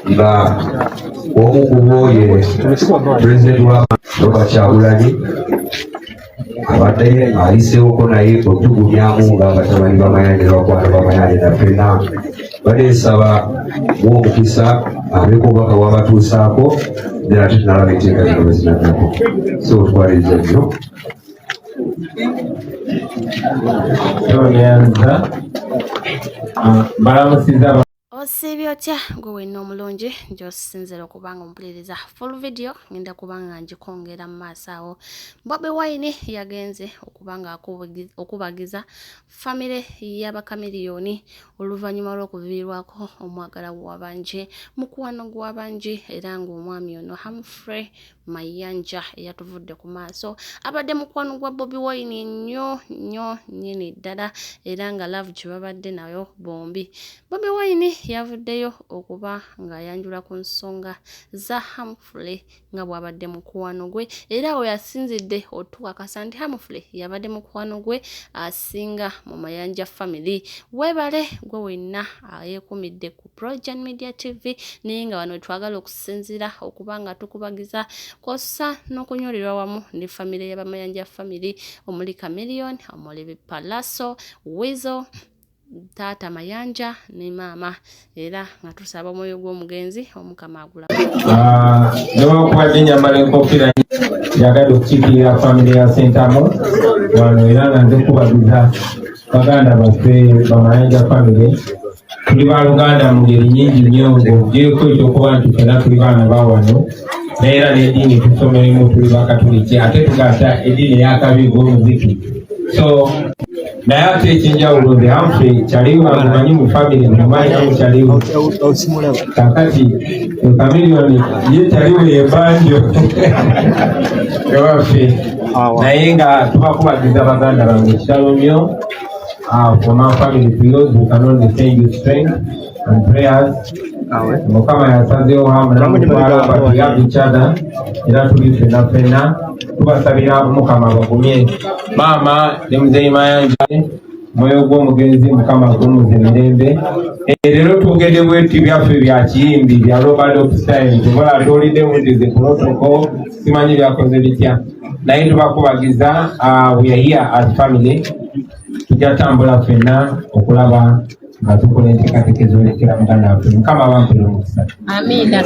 nga omu ku bo ye pulezidenti wa Robert Kyagulanyi abadde ayiseewoko naye otugumyamu ng'abatabani b'Amayanja n'abakwano b'Amayanja na ffenna badde nsaba w'omukisa abeeko obubaka bw'abatuusaako era ate tunalaba etteeka lino bwe zinaddako so otwaliriza nnyo. Osiibye otya gwe wenna omulungi gy'osinzira okubanga ompuliriza full video ngenda kubanga ngikongera mu maaso awo. Bobi Wine yagenze okubanga okubagiza famire y'Abakamiliyoni oluvannyuma lw'okuviirwako omwagala w'abangi mukwano gw'abangi era ng'omwami ono Humphrey Mayanja eyatuvudde ku maaso abadde mukwano gwa Bobi Wine nnyo nnyini ddala era nga love gye babadde nayo bombi. Bobi Wine yavuddeyo okuba ng'ayanjula ku nsonga za Humphrey nga bw'abadde mukwano gwe era we yasinzidde otukakasa nti Humphrey yabadde mukwano gwe asinga mu Mayanja family. Weebale gwe wenna yeekumidde ku Progen Media TV naye nga wano twagala okusinzira okuba nga tukubagiza kosa n'okunyolera wamu ne family y'Abamayanja family omuli Chameleon, omuli Palaso, Weasel, Tata Mayanja ne Mama era nga tusaba omwoyo gw'omugenzi Omukama agula. Newankubadde nyambala enkofiira njagala okukiikirira famire ya Sentamu wano era nga nze kubagiza baganda baffe Bamayanja famire. Tuli baluganda mu ngeri nnyingi nnyo ng'ogyeko ekyokuba nti ffenna tuli baana ba wano naye era n'eddiini tusomeremu tuli Bakatuliki ate tugata eddiini ey'akabi g'omuziki. So naye ate ekyenjawulo nze Humphrey kyaliwo amumanyi mu famire mumanyi kyaliwo kakati Chameleon ye kyaliwo yebanjo ewaffe naye nga tubakubagiza baganda bange kitalo nnyo from our family close we can only send you strength and prayers. Mukama yasazeewo hamu namutwala but we have each other era tuli ffenna tubasabira Mukama bagumye maama ne muzeeyi Mayanja mwoyo gw'omugenzi Mukama gumuze mirembe. Leero twogedde bweti byaffe bya kiyimbi bya Robert style tukola tolidde mudize protocol simanyi byakoze bitya naye tubakubagiza we are here as family tujja tambula ffenna okulaba nga tukola enteekateeka ezolekera muganda waffe Mukama abampere omukisa. Amiina.